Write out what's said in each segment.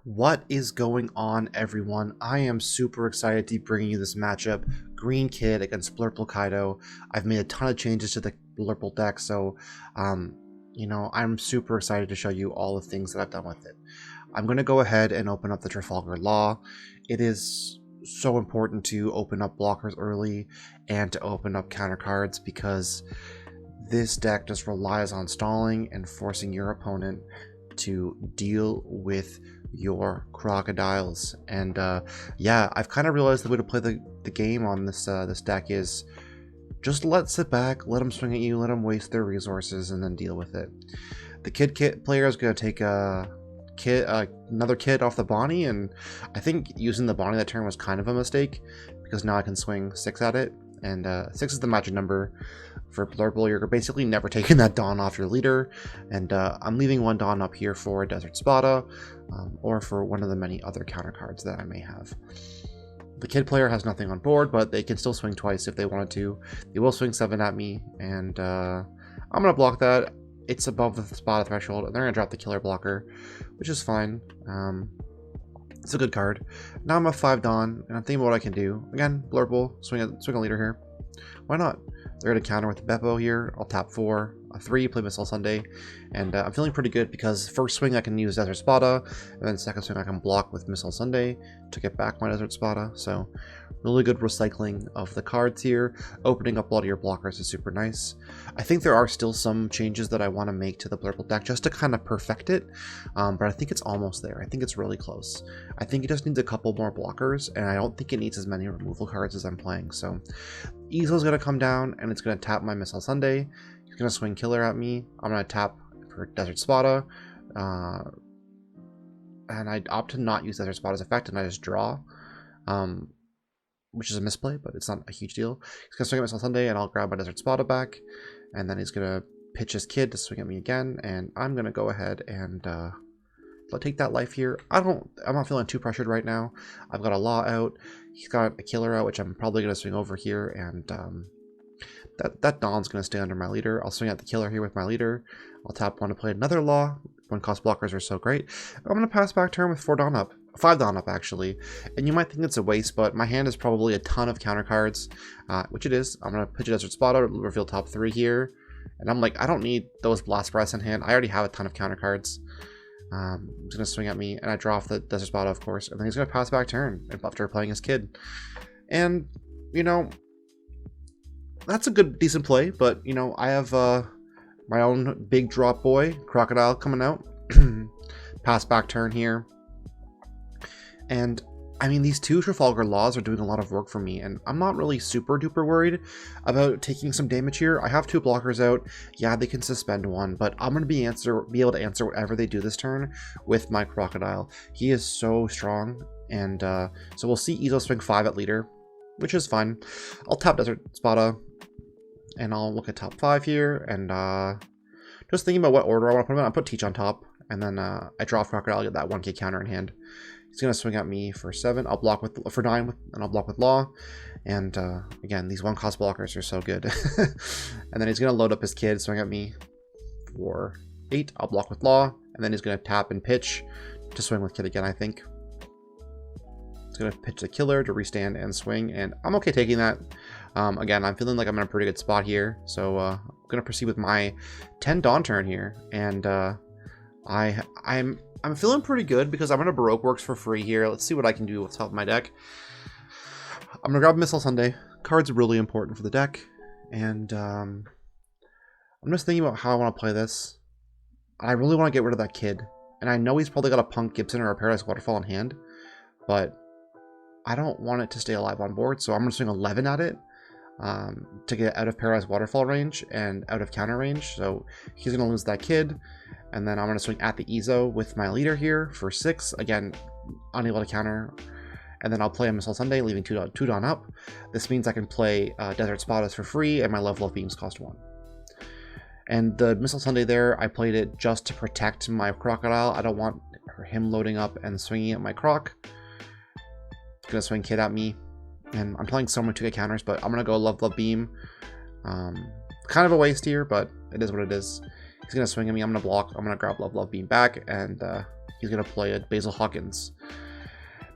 What is going on, everyone? I am super excited to be bringing you this matchup. Green Kid against Blurple Kaido. I've made a ton of changes to the Blurple deck, so I'm super excited to show you all the things that I've done with it. I'm going to go ahead and open up the Trafalgar Law. It is so important to open up blockers early and to open up counter cards because this deck just relies on stalling and forcing your opponent to deal with your crocodiles. And yeah, I've kind of realized the way to play the game on this deck is just sit back, let them swing at you, let them waste their resources, and then deal with it. The kid player is going to take another kid off the Bonnie, and I think using the Bonnie that turn was kind of a mistake because now I can swing 6 at it, and 6 is the magic number. For Blurple, you're basically never taking that Dawn off your leader, and I'm leaving one Dawn up here for a Desert Spada, or for one of the many other counter cards that I may have. The kid player has nothing on board, but they can still swing twice if they wanted to. They will swing 7 at me, and I'm going to block that. It's above the Spada threshold, and they're going to drop the killer blocker, which is fine. It's a good card. Now I'm a 5 Dawn, and I'm thinking what I can do. Again, Blurple, swing a leader here. Why not? They're going to counter with the Beppo here. I'll tap 4, a 3, play Missile Sunday, and I'm feeling pretty good because first swing I can use Desert Spada, and then second swing I can block with Missile Sunday to get back my Desert Spada. So really good recycling of the cards here. Opening up a lot of your blockers is super nice. I think there are still some changes that I want to make to the Blurple deck just to kind of perfect it, but I think it's almost there. I think it's really close. I think it just needs a couple more blockers, and I don't think it needs as many removal cards as I'm playing. So Easel's going to come down, and it's going to tap my Missile Sunday. He's going to swing Killer at me. I'm going to tap for Desert Spada, and I opt to not use Desert Spada's effect, and I just draw. Which is a misplay, but it's not a huge deal. He's going to swing at Missile Sunday, and I'll grab my Desert Spada back, and then he's going to pitch his kid to swing at me again, and I'm going to go ahead and take that life here. I'm not feeling too pressured right now. I've got a Law out. He's got a Killer out, which I'm probably going to swing over here, and that Dawn's going to stay under my leader. I'll swing at the Killer here with my leader. I'll tap 1 to play another Law. 1-cost blockers are so great. I'm going to pass back turn with 4 Dawn up. 5 Dawn up, actually. And you might think it's a waste, but my hand is probably a ton of counter cards, which it is. I'm going to pitch a Desert Spada, reveal top 3 here. And I'm like, I don't need those Blast Breaths in hand. I already have a ton of counter cards. He's going to swing at me, and I draw off the Desert Spada, of course. And then he's going to pass back turn after playing his kid. And, that's a decent play, but, I have my own big drop boy, Crocodile, coming out. Pass back turn here. And I mean, these 2 Trafalgar Laws are doing a lot of work for me, and I'm not really super duper worried about taking some damage here. I have 2 blockers out. Yeah, they can suspend 1, but I'm going to be able to answer whatever they do this turn with my Crocodile. He is so strong, and so we'll see Izo swing 5 at leader, which is fine. I'll tap Desert Spada, and I'll look at top 5 here, and just thinking about what order I want to put him in. I'll put Teach on top, and then I draw Crocodile, get that 1k counter in hand. He's going to swing at me for 7. I'll block for 9, and I'll block with Law. And again, these 1-cost blockers are so good. And then he's going to load up his kid, swing at me for 8. I'll block with Law. And then he's going to tap and pitch to swing with kid again, I think. He's going to pitch the Killer to restand and swing. And I'm okay taking that. Again, I'm feeling like I'm in a pretty good spot here. So I'm going to proceed with my 10 Dawn turn here. And I'm feeling pretty good because I'm going to Baroque Works for free here. Let's see what I can do with top of my deck. I'm going to grab Missile Sunday. Card's really important for the deck. And I'm just thinking about how I want to play this. I really want to get rid of that kid. And I know he's probably got a Punk Gibson or a Paradise Waterfall in hand. But I don't want it to stay alive on board. So I'm going to swing 11 at it to get out of Paradise Waterfall range and out of counter range. So he's going to lose that kid. And then I'm going to swing at the Ezo with my leader here for 6. Again, unable to counter. And then I'll play a Missile Sunday, leaving 2 Dawn up. This means I can play Desert Spadas for free, and my level of beams cost 1. And the Missile Sunday there, I played it just to protect my Crocodile. I don't want him loading up and swinging at my Croc. He's going to swing Kid at me. And I'm playing so many 2k counters, but I'm going to go Love Beam. Kind of a waste here, but it is what it is. He's going to swing at me. I'm going to block. I'm going to grab Love Beam back, and he's going to play a Basil Hawkins.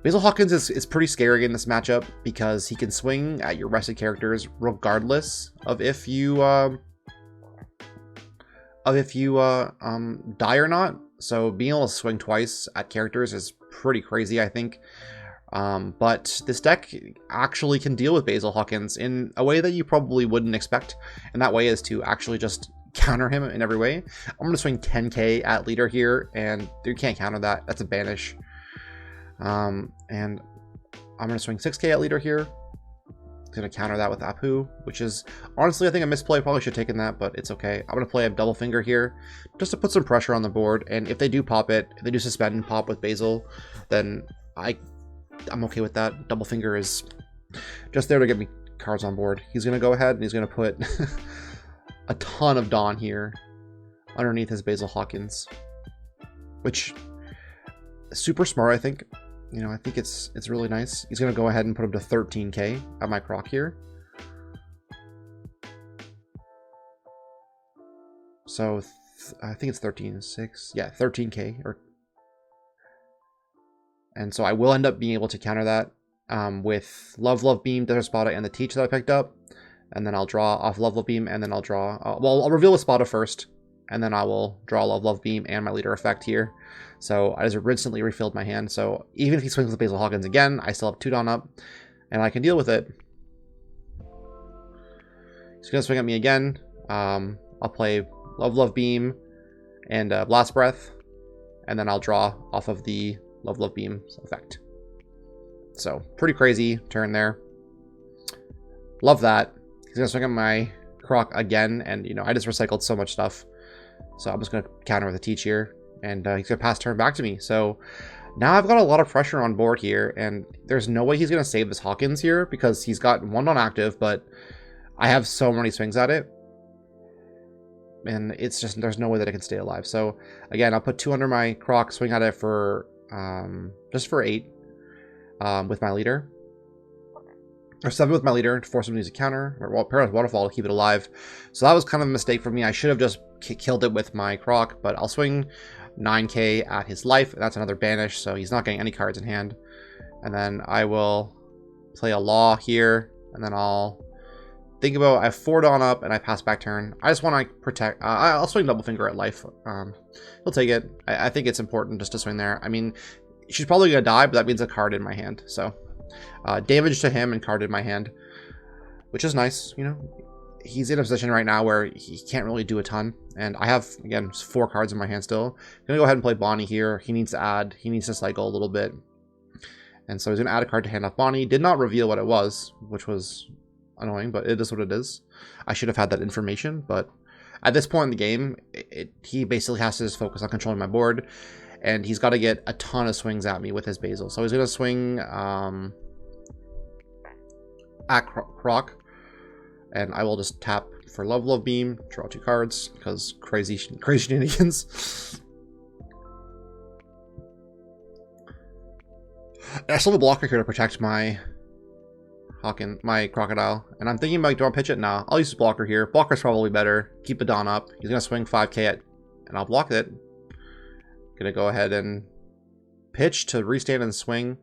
Basil Hawkins is pretty scary in this matchup because he can swing at your rested characters regardless of if you die or not. So being able to swing twice at characters is pretty crazy, I think. But this deck actually can deal with Basil Hawkins in a way that you probably wouldn't expect, and that way is to actually just counter him in every way. I'm going to swing 10k at leader here, and you can't counter that. That's a banish. And I'm going to swing 6k at leader here. I'm going to counter that with Apu, which is honestly, I think a misplay. Probably should have taken that, but it's okay. I'm going to play a double finger here just to put some pressure on the board. And if they do pop it, if they do suspend and pop with Basil, then I'm okay with that. Double finger is just there to get me cards on board. He's going to go ahead and he's going to put a ton of Dawn here underneath his Basil Hawkins, which is super smart, I think. You know, I think it's really nice. He's going to go ahead and put him to 13k at my Croc here. So I think it's 13.6. Yeah, 13k. And so I will end up being able to counter that with Love Beam, Desert Spada, and the Teach that I picked up. And then I'll draw off Love Beam, and then I'll draw... well, I'll reveal the Spada first, and then I will draw Love Beam and my leader effect here. So I just instantly refilled my hand. So even if he swings with Basil Hawkins again, I still have 2 Dawn up, and I can deal with it. He's going to swing at me again. I'll play Love Beam and Blast Breath, and then I'll draw off of the Love Beam effect. So pretty crazy turn there. Love that. He's going to swing at my Croc again, and you know, I just recycled so much stuff. So I'm just going to counter with a Teach here, and he's going to pass turn back to me. So now I've got a lot of pressure on board here, and there's no way he's going to save this Hawkins here because he's got 1 on active, but I have so many swings at it. And it's just, there's no way that it can stay alive. So again, I'll put 2 under my Croc, swing at it for just for 8 with my leader. Or 7 with my leader to force him to use a counter, or pair with Waterfall to keep it alive. So that was kind of a mistake for me. I should have just killed it with my Croc, but I'll swing 9k at his life. That's another banish, so he's not getting any cards in hand. And then I will play a Law here, and then I'll think about, I have 4 Dawn up, and I pass back turn. I just want to protect, I'll swing Double Finger at life. He'll take it. I think it's important just to swing there. I mean, she's probably going to die, but that means a card in my hand, so... damage to him and card in my hand, which is nice. You know, he's in a position right now where he can't really do a ton, and I have, again, 4 cards in my hand still. I'm gonna go ahead and play Bonnie here. He needs to cycle a little bit, and so he's gonna add a card to hand off Bonnie. Did not reveal what it was, which was annoying, but it is what it is. I should have had that information, but at this point in the game, he basically has to just focus on controlling my board. And he's got to get a ton of swings at me with his Basil. So he's going to swing at Croc. And I will just tap for Love Beam, draw 2 cards, because crazy shenanigans. I still have a blocker here to protect my Crocodile. And I'm thinking about, do I pitch it? Nah, I'll use this blocker here. Blocker's probably better. Keep a Dawn up. He's going to swing 5k at, and I'll block it. Gonna go ahead and pitch to restand and swing,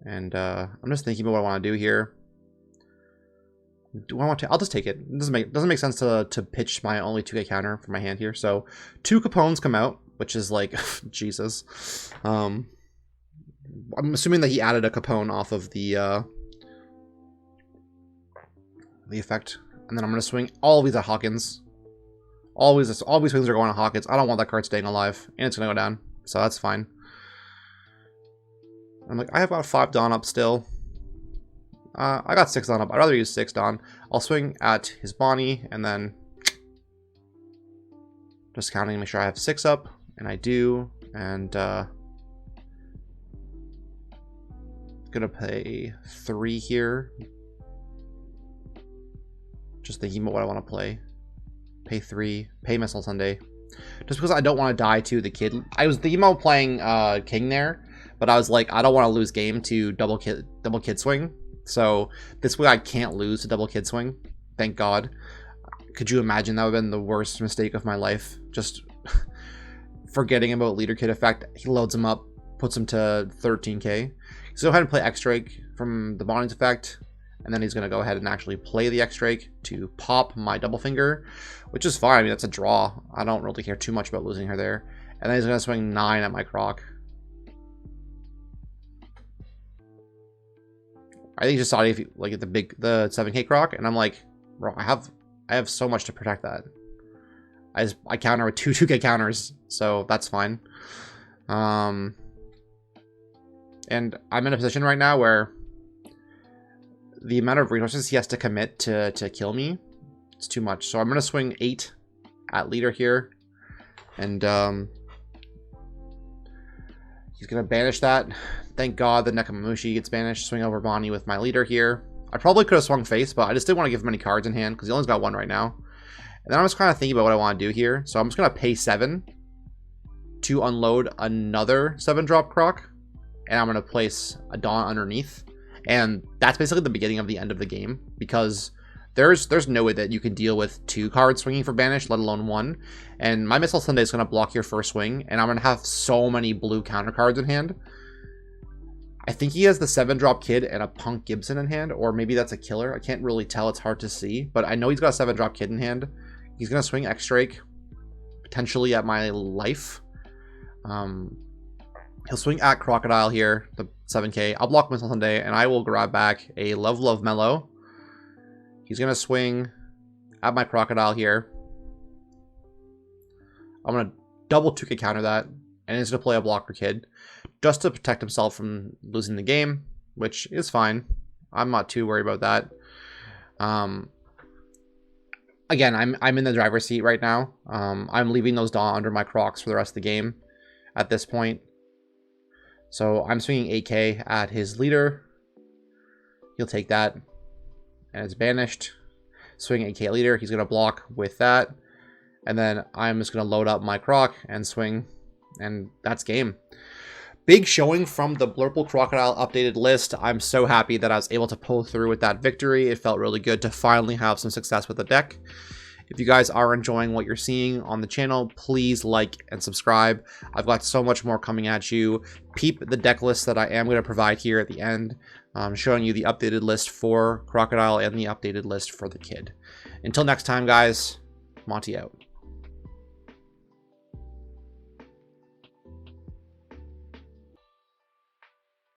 and I'm just thinking about what I want to do here. Do I want to? I'll just take it. It doesn't make sense to pitch my only 2k counter for my hand here. So 2 Capones come out, which is like Jesus. I'm assuming that he added a Capone off of the effect, and then I'm gonna swing all of these at Hawkins. All these swings are going to Hawkins. I don't want that card staying alive, and it's going to go down, so that's fine. I'm like, I have about 5 Dawn up still. I got 6 Dawn up. I'd rather use 6 Dawn. I'll swing at his Bonnie, and then just counting to make sure I have 6 up, and I do, and gonna pay 3 here. Just thinking about what I want to play. Pay 3, pay Missile Sunday. Just because I don't want to die to the kid. I was thinking about playing King there, but I was like, I don't want to lose game to double kid swing. So this way I can't lose to double kid swing. Thank God. Could you imagine? That would have been the worst mistake of my life. Just forgetting about leader kit effect. He loads him up, puts him to 13k. So go ahead and play X-Drake from the Bonding's effect. And then he's going to go ahead and actually play the X-Drake to pop my double finger, which is fine. I mean, that's a draw. I don't really care too much about losing her there. And then he's going to swing 9 at my Croc. I think he just thought if like the 7k Croc, and I'm like, bro, I have so much to protect that. I counter with 2k counters, so that's fine. And I'm in a position right now where the amount of resources he has to commit to kill me, it's too much. So I'm gonna swing 8 at leader here, and he's gonna banish that. Thank God the Nekamamushi gets banished. Swing over Bonnie with my leader here. I probably could have swung face, but I just didn't want to give him any cards in hand because he only's got 1 right now. And then I'm just kind of thinking about what I want to do here. So I'm just gonna pay 7 to unload another 7-drop Croc, and I'm gonna place a Dawn underneath. And that's basically the beginning of the end of the game, because there's no way that you can deal with 2 cards swinging for banish, let alone 1. And my Missile Sunday is going to block your first swing, and I'm going to have so many blue counter cards in hand. I think he has the 7-drop Kid and a Punk Gibson in hand, or maybe that's a killer. I can't really tell, it's hard to see, but I know he's got a 7-drop Kid in hand. He's going to swing X-Drake, potentially at my life. He'll swing at Crocodile here, the 7k. I'll block Missile Sunday, and I will grab back a Love Mellow. He's going to swing at my Crocodile here. I'm going to double 2k counter that, and he's going to play a blocker Kid just to protect himself from losing the game, which is fine. I'm not too worried about that. Again, I'm in the driver's seat right now. I'm leaving those Dawn under my Crocs for the rest of the game at this point. So I'm swinging 8k at his leader. He'll take that, and it's banished. Swing 8k leader. He's going to block with that. And then I'm just going to load up my Croc and swing, and that's game. Big showing from the Blurple Crocodile updated list. I'm so happy that I was able to pull through with that victory. It felt really good to finally have some success with the deck. If you guys are enjoying what you're seeing on the channel, please like and subscribe. I've got so much more coming at you. Peep the deck list that I am going to provide here at the end, showing you the updated list for Crocodile and the updated list for the Kid. Until next time, guys, Monty out.